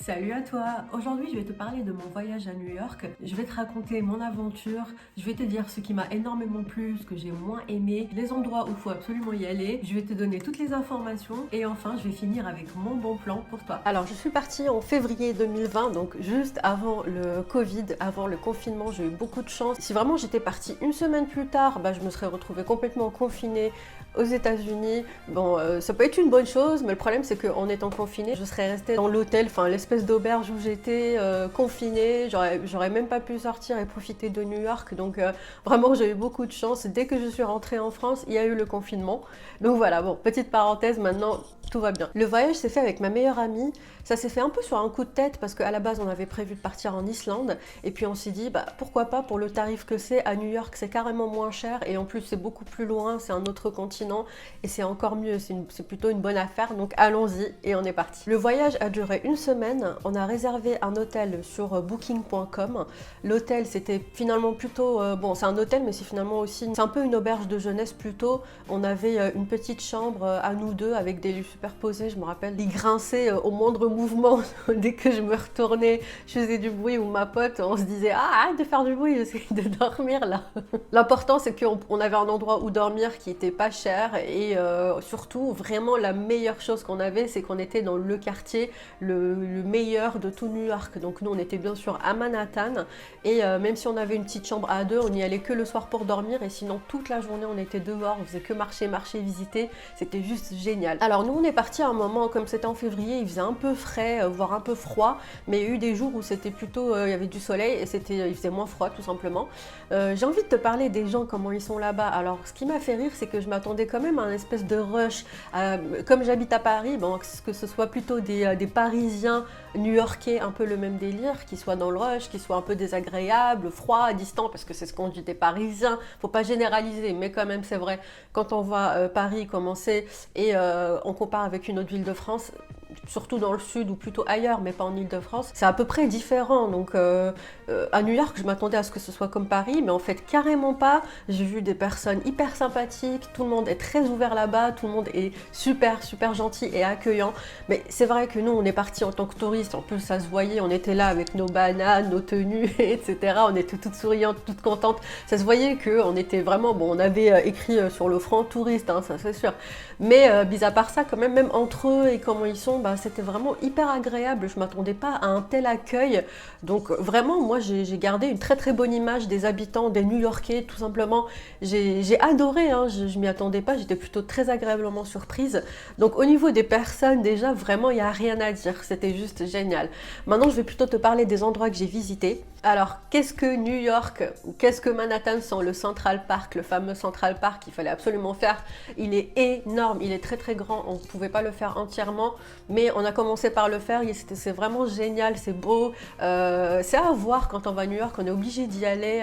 Salut à toi! Aujourd'hui, je vais te parler de mon voyage à New York. Je vais te raconter mon aventure. Je vais te dire ce qui m'a énormément plu, ce que j'ai moins aimé, les endroits où il faut absolument y aller. Je vais te donner toutes les informations et enfin, je vais finir avec mon bon plan pour toi. Alors, je suis partie en février 2020, donc juste avant le Covid, avant le confinement. J'ai eu beaucoup de chance. Si vraiment j'étais partie une semaine plus tard, je me serais retrouvée complètement confinée aux États-Unis. Bon, ça peut être une bonne chose, mais le problème c'est qu'en étant confinée, je serais restée dans l'hôtel, enfin l'espèce d'auberge où j'étais confinée. J'aurais même pas pu sortir et profiter de New York. Donc vraiment, j'ai eu beaucoup de chance. Dès que je suis rentrée en France, il y a eu le confinement. Donc voilà, bon, petite parenthèse, maintenant tout va bien. Le voyage s'est fait avec ma meilleure amie. Ça s'est fait un peu sur un coup de tête parce qu'à la base, on avait prévu de partir en Islande. Et puis on s'est dit, pourquoi pas pour le tarif que c'est, à New York, c'est carrément moins cher. Et en plus, c'est beaucoup plus loin, c'est un autre continent. Et c'est encore mieux, c'est plutôt une bonne affaire. Donc allons-y et on est parti. Le voyage a duré une semaine. On a réservé un hôtel sur booking.com. L'hôtel, c'était finalement plutôt... bon, c'est un hôtel, mais c'est finalement aussi... C'est un peu une auberge de jeunesse plutôt. On avait une petite chambre à nous deux avec des lits superposés. Je me rappelle, ils grinçaient au moindre mouvement. Dès que je me retournais, je faisais du bruit, ou ma pote, on se disait « Ah, arrête de faire du bruit, j'essaie de dormir là !» L'important, c'est qu'on avait un endroit où dormir qui était pas cher et surtout, vraiment, la meilleure chose qu'on avait, c'est qu'on était dans le quartier le meilleur de tout New York. Donc nous, on était bien sûr à Manhattan et même si on avait une petite chambre à deux, on n'y allait que le soir pour dormir et sinon, toute la journée, on était dehors, on faisait que marcher, visiter. C'était juste génial. Alors nous, on est parti à un moment, comme c'était en février, il faisait un peu frais, voire un peu froid, mais il y a eu des jours où c'était plutôt, il y avait du soleil et il faisait moins froid tout simplement. J'ai envie de te parler des gens, comment ils sont là-bas. Alors ce qui m'a fait rire, c'est que je m'attendais quand même à un espèce de rush. Comme j'habite à Paris, bon, que ce soit plutôt des Parisiens new-yorkais, un peu le même délire, qui soient dans le rush, qui soient un peu désagréables, froids, distants, parce que c'est ce qu'on dit des Parisiens. Faut pas généraliser, mais quand même c'est vrai. Quand on voit Paris commencer et on compare avec une autre ville de France, surtout dans le sud ou plutôt ailleurs, mais pas en Île-de-France, c'est à peu près différent. Donc à New York, je m'attendais à ce que ce soit comme Paris, mais en fait carrément pas. J'ai vu des personnes hyper sympathiques, tout le monde est très ouvert là-bas, tout le monde est super gentil et accueillant. Mais c'est vrai que nous, on est partis en tant que touristes, en plus ça se voyait, on était là avec nos bananes, nos tenues, etc. On était toutes souriantes, toutes contentes. Ça se voyait qu'on était vraiment, bon, on avait écrit sur le front touriste, hein, ça c'est sûr. Mais mis à part ça, quand même entre eux et comment ils sont, c'était vraiment hyper agréable. Je m'attendais pas à un tel accueil. Donc vraiment, moi j'ai gardé une très bonne image des habitants, des New-Yorkais, tout simplement. J'ai adoré, hein, je m'y attendais pas, j'étais plutôt très agréablement surprise. Donc au niveau des personnes, déjà vraiment il n'y a rien à dire, c'était juste génial. Maintenant je vais plutôt te parler des endroits que j'ai visités. Alors qu'est-ce que New York, qu'est-ce que Manhattan sans le Central Park, le fameux Central Park qu'il fallait absolument faire? Il est énorme, il est très grand, on ne pouvait pas le faire entièrement, mais on a commencé par le faire et c'est vraiment génial, c'est beau, c'est à voir quand on va à New York, on est obligé d'y aller,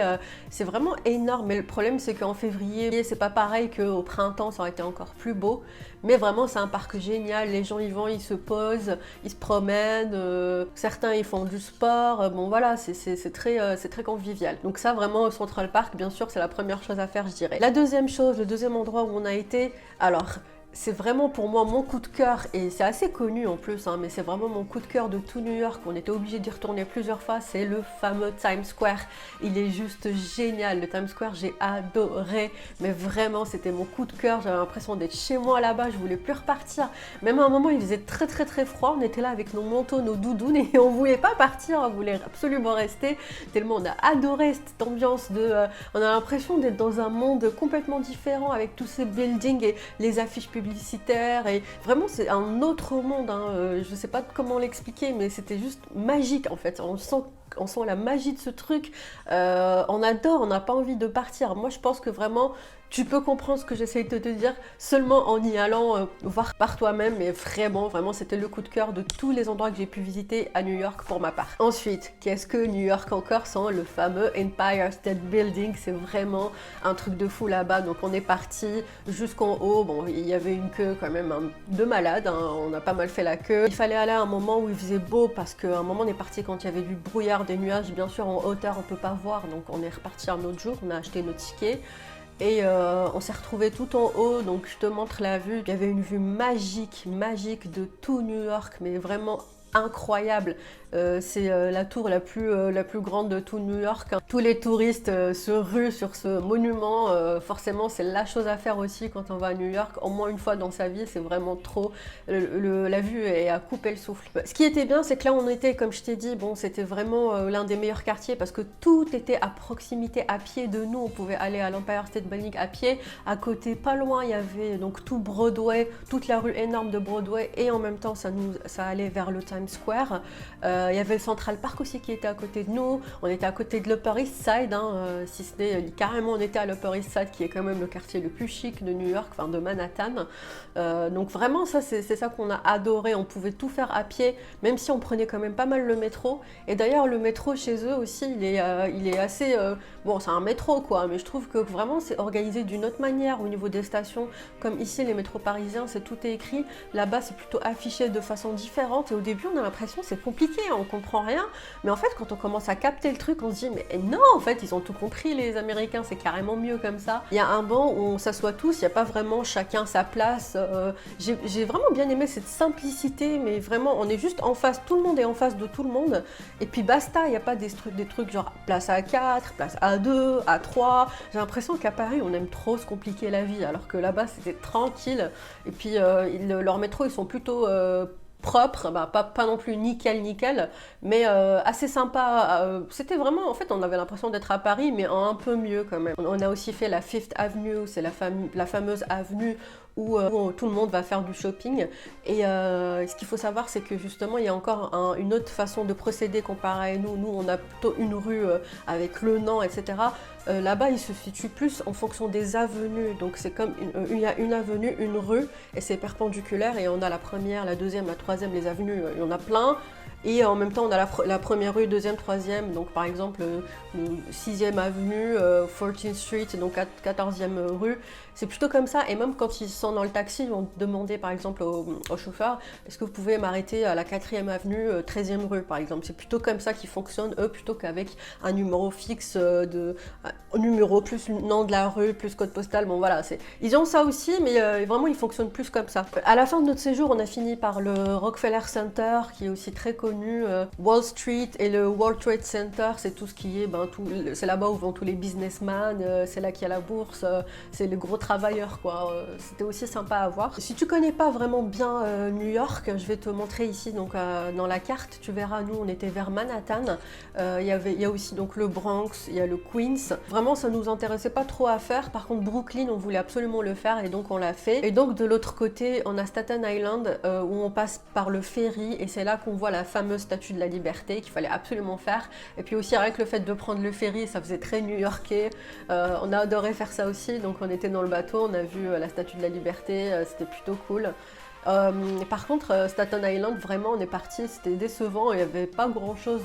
c'est vraiment énorme. Mais le problème c'est qu'en février, c'est pas pareil qu'au printemps, ça aurait été encore plus beau, mais vraiment c'est un parc génial, les gens y vont, ils se posent, ils se promènent, certains ils font du sport, bon voilà, c'est très convivial. Donc ça vraiment au Central Park, bien sûr, c'est la première chose à faire, je dirais. La deuxième chose, le deuxième endroit où on a été, alors c'est vraiment pour moi mon coup de cœur, et c'est assez connu en plus, hein, mais c'est vraiment mon coup de cœur de tout New York, on était obligé d'y retourner plusieurs fois, c'est le fameux Times Square. Il est juste génial, le Times Square, j'ai adoré, mais vraiment c'était mon coup de cœur, j'avais l'impression d'être chez moi là-bas, je voulais plus repartir. Même à un moment il faisait très froid, on était là avec nos manteaux, nos doudounes, et on voulait pas partir, on voulait absolument rester, tellement on a adoré cette ambiance on a l'impression d'être dans un monde complètement différent avec tous ces buildings et les affiches publicitaires, et vraiment c'est un autre monde, hein. Je sais pas comment l'expliquer, mais c'était juste magique en fait, on sent la magie de ce truc, on adore, on n'a pas envie de partir. Moi je pense que vraiment tu peux comprendre ce que j'essaie de te dire seulement en y allant voir par toi-même, mais vraiment c'était le coup de cœur de tous les endroits que j'ai pu visiter à New York pour ma part. Ensuite, qu'est-ce que New York encore sans le fameux Empire State Building? C'est vraiment un truc de fou là-bas. Donc on est parti jusqu'en haut, bon il y avait une queue quand même de malade, hein. On a pas mal fait la queue. Il fallait aller à un moment où il faisait beau parce qu'à un moment on est parti quand il y avait du brouillard, des nuages, bien sûr en hauteur on peut pas voir, donc on est reparti un autre jour, on a acheté nos tickets. Et on s'est retrouvés tout en haut, donc je te montre la vue. Il y avait une vue magique de tout New York, mais vraiment incroyable. C'est la tour la plus grande de tout New York. Tous les touristes se ruent sur ce monument. Forcément, c'est la chose à faire aussi quand on va à New York. Au moins une fois dans sa vie, c'est vraiment trop. La vue est à couper le souffle. Ce qui était bien, c'est que là, on était, comme je t'ai dit, bon, c'était vraiment l'un des meilleurs quartiers parce que tout était à proximité, à pied de nous. On pouvait aller à l'Empire State Building à pied. À côté, pas loin, il y avait donc tout Broadway, toute la rue énorme de Broadway, et en même temps, ça allait vers le Times Square. Il y avait le Central Park aussi qui était à côté de nous. On était à côté de l'Upper East Side, si ce n'est carrément on était à l'Upper East Side qui est quand même le quartier le plus chic de New York, enfin de Manhattan. Donc vraiment ça c'est ça qu'on a adoré. On pouvait tout faire à pied, même si on prenait quand même pas mal le métro. Et d'ailleurs le métro chez eux aussi il est assez bon, c'est un métro quoi, mais je trouve que vraiment c'est organisé d'une autre manière au niveau des stations. Comme ici les métros parisiens, c'est tout est écrit. Là-bas c'est plutôt affiché de façon différente. Et au début on a l'impression c'est compliqué, on comprend rien, mais en fait quand on commence à capter le truc on se dit mais non, en fait ils ont tout compris les Américains, c'est carrément mieux comme ça. Il y a un banc où on s'assoit tous, il n'y a pas vraiment chacun sa place. J'ai vraiment bien aimé cette simplicité, mais vraiment on est juste en face, tout le monde est en face de tout le monde et puis basta. Il n'y a pas des trucs genre place à 4, place à 2, à 3. J'ai l'impression qu'à Paris on aime trop se compliquer la vie, alors que là-bas c'était tranquille. Et puis leurs métros ils sont plutôt propre, bah, pas non plus nickel, mais assez sympa. C'était vraiment, en fait, on avait l'impression d'être à Paris, mais un peu mieux quand même. On a aussi fait la Fifth Avenue, c'est la fameuse avenue où tout le monde va faire du shopping. Et ce qu'il faut savoir, c'est que justement, il y a encore une autre façon de procéder comparé à nous. Nous, on a plutôt une rue avec le nom, etc. Là-bas, il se situe plus en fonction des avenues. Donc, c'est comme il y a une avenue, une rue, et c'est perpendiculaire. Et on a la première, la deuxième, la troisième, les avenues, il y en a plein. Et en même temps, on a la première rue, deuxième, troisième. Donc, par exemple, 6e avenue, 14th Street, donc 14e rue. C'est plutôt comme ça. Et même quand ils sont dans le taxi, ils vont demander, par exemple, au chauffeur, est-ce que vous pouvez m'arrêter à la 4e avenue, 13e rue, par exemple. C'est plutôt comme ça qu'ils fonctionnent, eux, plutôt qu'avec un numéro fixe numéro plus nom de la rue, plus code postal. Bon, voilà. Ils ont ça aussi, mais vraiment, ils fonctionnent plus comme ça. À la fin de notre séjour, on a fini par le Rockefeller Center, qui est aussi très connu. Wall Street et le World Trade Center, c'est tout ce qui est, c'est là-bas où vont tous les businessmen, c'est là qu'il y a la bourse, c'est les gros travailleurs, quoi. C'était aussi sympa à voir. Si tu connais pas vraiment bien New York, je vais te montrer ici, donc dans la carte, tu verras, nous on était vers Manhattan, il y a aussi donc le Bronx, il y a le Queens. Vraiment, ça nous intéressait pas trop à faire. Par contre, Brooklyn, on voulait absolument le faire et donc on l'a fait. Et donc de l'autre côté, on a Staten Island où on passe par le ferry et c'est là qu'on voit la fameuse statue de la liberté qu'il fallait absolument faire. Et puis aussi avec le fait de prendre le ferry, ça faisait très new-yorkais. On a adoré faire ça aussi, donc on était dans le bateau, on a vu la statue de la liberté, c'était plutôt cool. Par contre, Staten Island, vraiment, on est parti, c'était décevant, il n'y avait pas grand chose.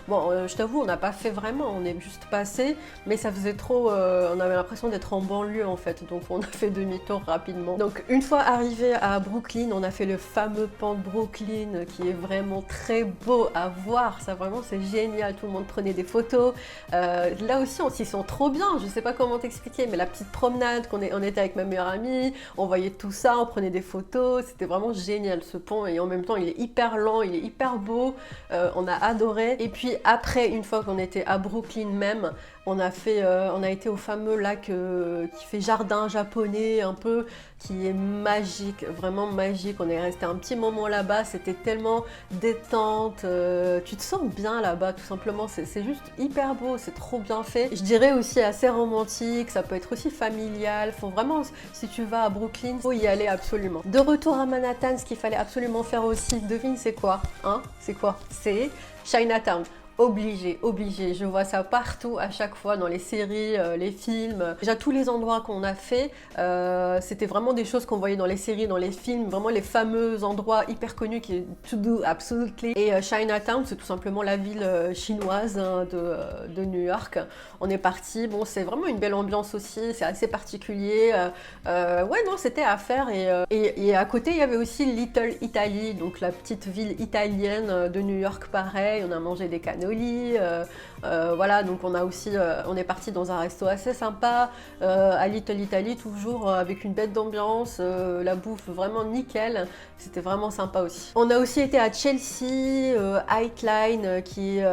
Bon, je t'avoue, on n'a pas fait vraiment, on est juste passé, mais ça faisait trop. On avait l'impression d'être en banlieue en fait, donc on a fait demi-tour rapidement. Donc, une fois arrivé à Brooklyn, on a fait le fameux pont de Brooklyn qui est vraiment très beau à voir. Ça, vraiment, c'est génial. Tout le monde prenait des photos. Là aussi, on s'y sent trop bien. Je sais pas comment t'expliquer, mais la petite promenade on était avec ma meilleure amie, on voyait tout ça, on prenait des photos. C'était vraiment génial ce pont et en même temps il est hyper lent, il est hyper beau, on a adoré. Et puis après, une fois qu'on était à Brooklyn même, on a été au fameux lac qui fait jardin japonais un peu, qui est magique, vraiment magique. On est resté un petit moment là-bas, c'était tellement détente, tu te sens bien là-bas tout simplement, c'est juste hyper beau, c'est trop bien fait. Je dirais aussi assez romantique, ça peut être aussi familial, faut vraiment, si tu vas à Brooklyn, faut y aller absolument. De retour à Manhattan, ce qu'il fallait absolument faire aussi, devine c'est quoi, hein? C'est quoi? C'est Chinatown. Obligé, je vois ça partout à chaque fois dans les séries, les films. Déjà tous les endroits qu'on a fait, c'était vraiment des choses qu'on voyait dans les séries, dans les films, vraiment les fameux endroits hyper connus qui est To Do Absolutely. Et Chinatown, c'est tout simplement la ville chinoise de New York. On est parti, bon c'est vraiment une belle ambiance aussi, c'est assez particulier. Ouais non, c'était à faire et à côté il y avait aussi Little Italy, donc la petite ville italienne de New York pareil, on a mangé des canots. cannoli. Voilà, donc on a aussi, on est parti dans un resto assez sympa à Little Italy, toujours avec une bête d'ambiance, la bouffe vraiment nickel. C'était vraiment sympa aussi. On a aussi été à Chelsea, High Line, qui est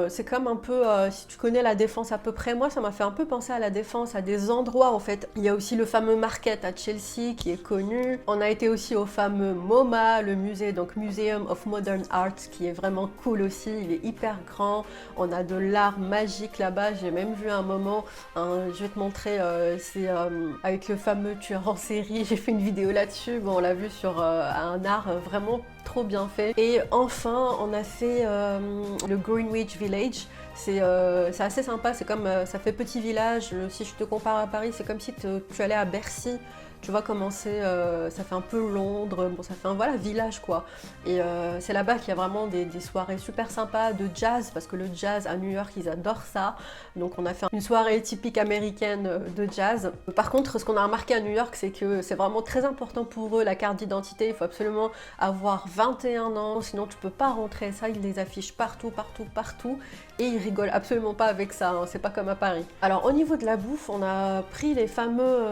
c'est comme un peu, si tu connais la Défense à peu près, moi ça m'a fait un peu penser à la Défense, à des endroits en fait. Il y a aussi le fameux Market à Chelsea qui est connu. On a été aussi au fameux MoMA, le musée, donc Museum of Modern Art, qui est vraiment cool aussi. Il est hyper grand. On a de l'art magique là-bas. J'ai même vu un moment, je vais te montrer, c'est avec le fameux tueur en série. J'ai fait une vidéo là-dessus. Bon, on l'a vu sur un art vraiment trop bien fait. Et enfin, on a fait le Greenwich Village. C'est assez sympa, c'est comme, ça fait petit village. Si je te compare à Paris, c'est comme si tu allais à Bercy. Tu vois comment c'est, ça fait un peu Londres, bon ça fait un voilà, village quoi. Et c'est là-bas qu'il y a vraiment des soirées super sympas de jazz, parce que le jazz à New York, ils adorent ça. Donc on a fait une soirée typique américaine de jazz. Par contre, ce qu'on a remarqué à New York, c'est que c'est vraiment très important pour eux, la carte d'identité. Il faut absolument avoir 21 ans, sinon tu peux pas rentrer. Ça, ils les affichent partout, partout, partout. Et ils rigolent absolument pas avec ça, hein. C'est pas comme à Paris. Alors au niveau de la bouffe, on a pris les fameux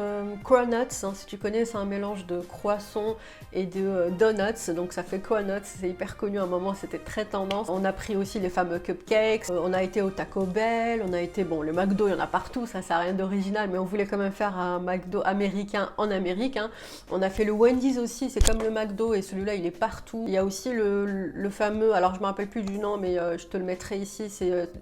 cronuts, hein. Si tu connais, c'est un mélange de croissants et de donuts, donc ça fait cronuts, c'est hyper connu à un moment, c'était très tendance. On a pris aussi les fameux cupcakes, on a été au Taco Bell, on a été, bon le McDo, il y en a partout, ça n'a rien d'original, mais on voulait quand même faire un McDo américain en Amérique, hein. On a fait le Wendy's aussi, c'est comme le McDo et celui-là il est partout. Il y a aussi le fameux, alors je me rappelle plus du nom, mais je te le mettrai ici,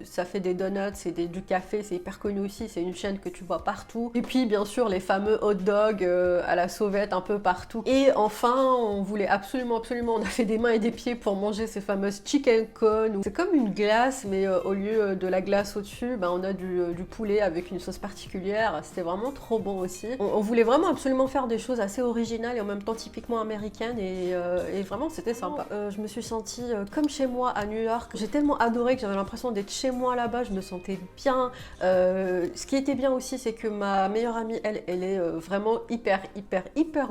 ça fait des donuts, c'est du café, c'est hyper connu aussi, c'est une chaîne que tu vois partout. Et puis bien sûr les fameux hot dogs à la sauvette un peu partout. Et enfin, on voulait absolument, on a fait des mains et des pieds pour manger ces fameuses chicken cones. C'est comme une glace, mais au lieu de la glace au-dessus, ben, on a du poulet avec une sauce particulière. C'était vraiment trop bon aussi. On voulait vraiment absolument faire des choses assez originales et en même temps typiquement américaines, et vraiment c'était sympa. Je me suis sentie comme chez moi à New York. J'ai tellement adoré que j'avais l'impression d'être chez moi là-bas, je me sentais bien. Ce qui était bien aussi, c'est que ma meilleure amie, elle est vraiment hyper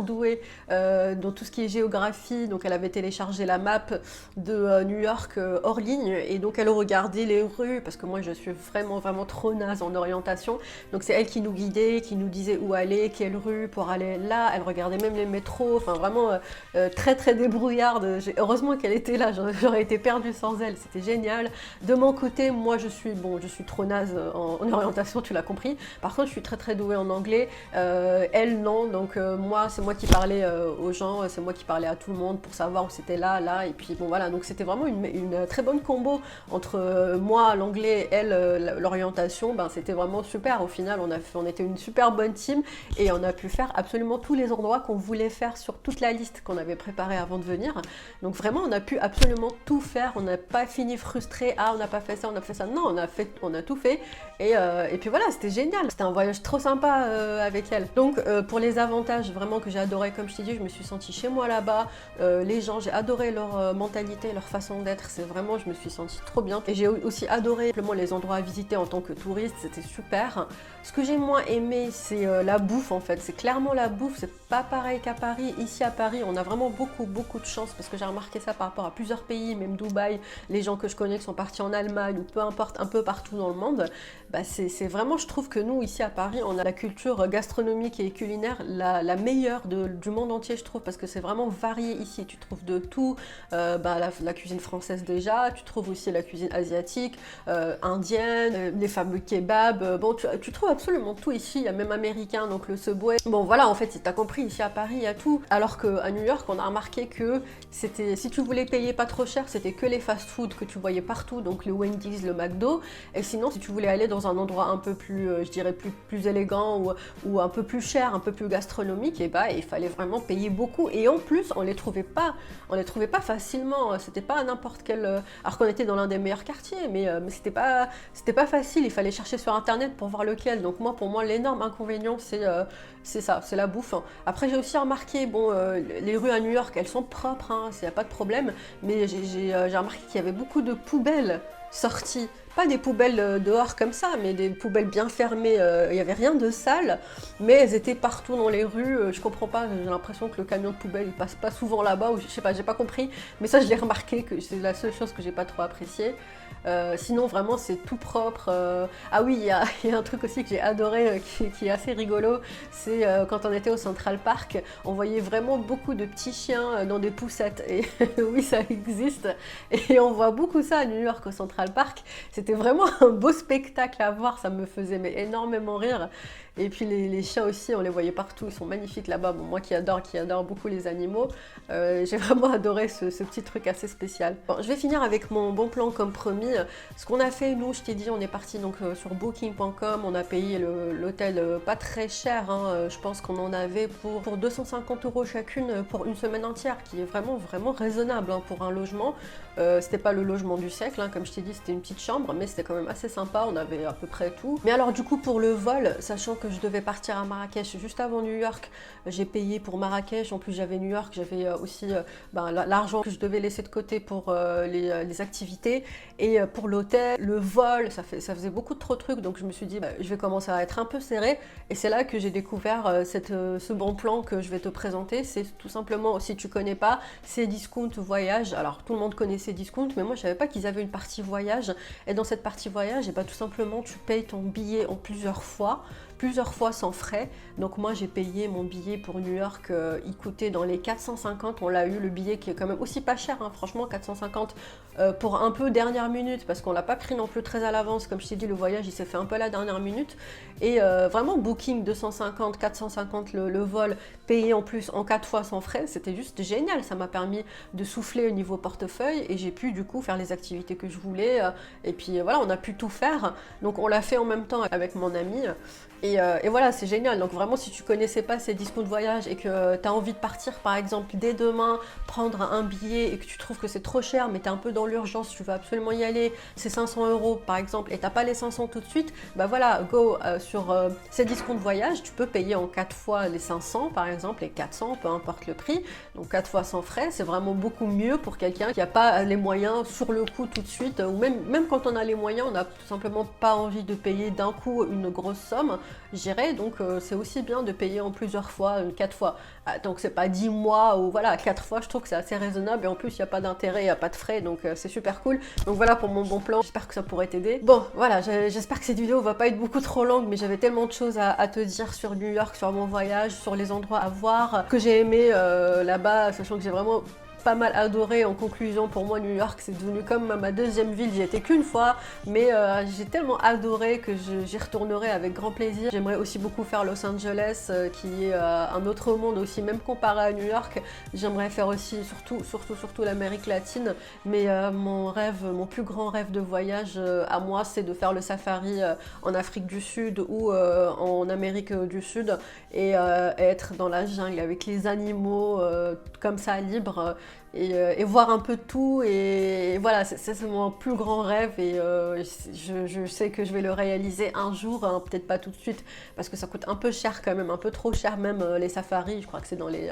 douée dans tout ce qui est géographie. Donc elle avait téléchargé la map de New York hors ligne, et donc elle regardait les rues, parce que moi je suis vraiment trop naze en orientation. Donc c'est elle qui nous guidait, qui nous disait où aller, quelle rue pour aller là. Elle regardait même les métros, enfin vraiment très débrouillarde. Heureusement qu'elle était là, j'aurais été perdue sans elle, c'était génial. De mon côté, moi je suis trop naze en orientation, tu l'as compris. Par contre je suis très douée en anglais, elle non, donc moi c'est moi qui parlais aux gens, c'est moi qui parlais à tout le monde pour savoir où c'était là, et puis bon voilà, donc c'était vraiment une très bonne combo entre moi l'anglais, elle l'orientation. Ben c'était vraiment super. Au final on était une super bonne team, et on a pu faire absolument tous les endroits qu'on voulait faire sur toute la liste qu'on avait préparée avant de venir. Donc vraiment on a pu absolument tout faire, on n'a pas fini frustré, ah on n'a pas fait ça, on a fait ça, non, on a tout fait, et puis voilà, c'était génial, c'était un voyage trop sympa avec elle. Donc pour les avantages vraiment que j'ai adoré, comme je t'ai dit, je me suis sentie chez moi là-bas, les gens, j'ai adoré leur mentalité, leur façon d'être, c'est vraiment, je me suis sentie trop bien. Et j'ai aussi adoré simplement les endroits à visiter en tant que touriste, c'était super. Ce que j'ai moins aimé, c'est la bouffe en fait, c'est clairement la bouffe, c'est pas pareil qu'à Paris. Ici à Paris, on a vraiment beaucoup de chance, parce que j'ai remarqué ça par rapport à plusieurs pays, même Dubaï, les gens que je connais qui sont partis en Allemagne ou peu importe, un peu partout dans le monde, bah c'est vraiment, je trouve que nous ici à Paris, on a la culture gastronomique et culinaire la meilleure du monde entier, je trouve, parce que c'est vraiment varié ici. Tu trouves de tout, la cuisine française déjà, tu trouves aussi la cuisine asiatique, indienne, les fameux kebabs, bon tu trouves absolument tout ici, il y a même américain, donc le Subway. Bon voilà, en fait si t'as compris, ici à Paris il y a tout, alors qu'à New York on a remarqué que c'était, si tu voulais payer pas trop cher, c'était que les fast-food que tu voyais partout, donc le Wendy's, le McDo. Et sinon si tu voulais aller dans un endroit un peu plus, je dirais plus élégant, ou un peu plus cher, un peu plus gastronomique, et bah il fallait vraiment payer beaucoup, et en plus on les trouvait pas facilement, c'était pas à n'importe quel, alors qu'on était dans l'un des meilleurs quartiers, mais c'était pas facile, il fallait chercher sur internet pour voir lequel. Donc pour moi l'énorme inconvénient c'est ça, c'est la bouffe. Après j'ai aussi remarqué, bon les rues à New York elles sont propres, hein, y a pas de problème, mais j'ai remarqué qu'il y avait beaucoup de poubelles sorti, pas des poubelles dehors comme ça, mais des poubelles bien fermées, il n'y avait rien de sale, mais elles étaient partout dans les rues, je comprends pas, j'ai l'impression que le camion de poubelle il passe pas souvent là-bas, ou je sais pas, j'ai pas compris, mais ça je l'ai remarqué, que c'est la seule chose que j'ai pas trop appréciée. Sinon vraiment c'est tout propre. Ah oui, il y a un truc aussi que j'ai adoré qui est assez rigolo, c'est quand on était au Central Park, on voyait vraiment beaucoup de petits chiens dans des poussettes, et oui ça existe, et on voit beaucoup ça à New York au Central Park. C'était vraiment un beau spectacle à voir, ça me faisait mais énormément rire. Et puis les chiens aussi, on les voyait partout, ils sont magnifiques là-bas. Bon, moi qui adore beaucoup les animaux, j'ai vraiment adoré ce petit truc assez spécial. Bon, je vais finir avec mon bon plan comme promis. Ce qu'on a fait, nous, je t'ai dit, on est parti donc sur booking.com, on a payé l'hôtel pas très cher, hein, je pense qu'on en avait pour 250 € chacune pour une semaine entière, qui est vraiment raisonnable hein, pour un logement. C'était pas le logement du siècle, hein, comme je t'ai dit, c'était une petite chambre, mais c'était quand même assez sympa, on avait à peu près tout. Mais alors du coup pour le vol, sachant que je devais partir à Marrakech juste avant New York, j'ai payé pour Marrakech, en plus j'avais New York, j'avais aussi l'argent que je devais laisser de côté pour les activités, et pour l'hôtel, le vol, ça faisait beaucoup trop de trucs, donc je me suis dit je vais commencer à être un peu serré, et c'est là que j'ai découvert ce bon plan que je vais te présenter. C'est tout simplement, si tu connais pas, Cdiscount voyage. Alors tout le monde connaît Cdiscount, mais moi je savais pas qu'ils avaient une partie voyage, et dans cette partie voyage, et tout simplement tu payes ton billet en plusieurs fois sans frais. Donc moi j'ai payé mon billet pour New York, il coûtait dans les 450, on l'a eu le billet qui est quand même aussi pas cher, hein, franchement 450 pour un peu dernière minute, parce qu'on l'a pas pris non plus très à l'avance, comme je t'ai dit le voyage il s'est fait un peu à la dernière minute, et vraiment booking 250, 450 le vol, payé en plus en 4 fois sans frais, c'était juste génial, ça m'a permis de souffler au niveau portefeuille, et j'ai pu du coup faire les activités que je voulais, et puis voilà, on a pu tout faire, donc on l'a fait en même temps avec mon ami. Et voilà, c'est génial. Donc vraiment, si tu connaissais pas Cdiscount voyage et que tu as envie de partir par exemple dès demain, prendre un billet, et que tu trouves que c'est trop cher, mais tu es un peu dans l'urgence, tu veux absolument y aller, c'est 500 € par exemple, et t'as pas les 500 tout de suite, bah voilà, go sur Cdiscount voyage, tu peux payer en 4 fois les 500 par exemple, les 400, peu importe le prix, donc 4 fois sans frais, c'est vraiment beaucoup mieux pour quelqu'un qui n'a pas les moyens sur le coup tout de suite, ou même quand on a les moyens, on n'a tout simplement pas envie de payer d'un coup une grosse somme, j'irais, donc c'est aussi bien de payer en plusieurs fois, 4 fois. Donc c'est pas 10 mois ou voilà, 4 fois, je trouve que c'est assez raisonnable, et en plus il n'y a pas d'intérêt, il n'y a pas de frais, donc c'est super cool. Donc voilà pour mon bon plan, j'espère que ça pourrait t'aider. Bon voilà, j'espère que cette vidéo va pas être beaucoup trop longue, mais j'avais tellement de choses à te dire sur New York, sur mon voyage, sur les endroits à voir, que j'ai aimé là-bas, sachant que j'ai vraiment pas mal adoré. En conclusion, pour moi New York c'est devenu comme ma deuxième ville, j'y étais qu'une fois, mais j'ai tellement adoré que j'y retournerai avec grand plaisir. J'aimerais aussi beaucoup faire Los Angeles, qui est un autre monde aussi, même comparé à New York. J'aimerais faire aussi surtout l'Amérique latine, mais mon plus grand rêve de voyage à moi, c'est de faire le safari en Afrique du Sud ou en Amérique du Sud, et être dans la jungle avec les animaux comme ça, libres, et voir un peu de tout, et voilà, c'est mon plus grand rêve, et je sais que je vais le réaliser un jour, hein, peut-être pas tout de suite, parce que ça coûte un peu cher quand même, un peu trop cher même, les safaris, je crois que c'est dans les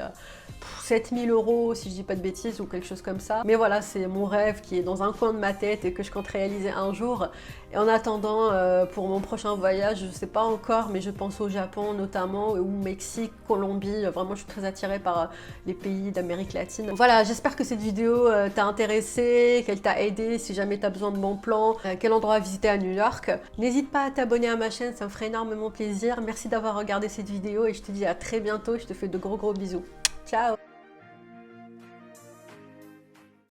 7000 € si je dis pas de bêtises, ou quelque chose comme ça, mais voilà, c'est mon rêve qui est dans un coin de ma tête et que je compte réaliser un jour. Et en attendant, pour mon prochain voyage, je sais pas encore, mais je pense au Japon notamment, ou Mexique, Colombie, vraiment je suis très attirée par les pays d'Amérique latine. Voilà, j'espère que cette vidéo t'a intéressé, qu'elle t'a aidé, si jamais t'as besoin de bons plans, quel endroit à visiter à New York. N'hésite pas à t'abonner à ma chaîne, ça me ferait énormément plaisir. Merci d'avoir regardé cette vidéo, et je te dis à très bientôt, je te fais de gros bisous. Ciao!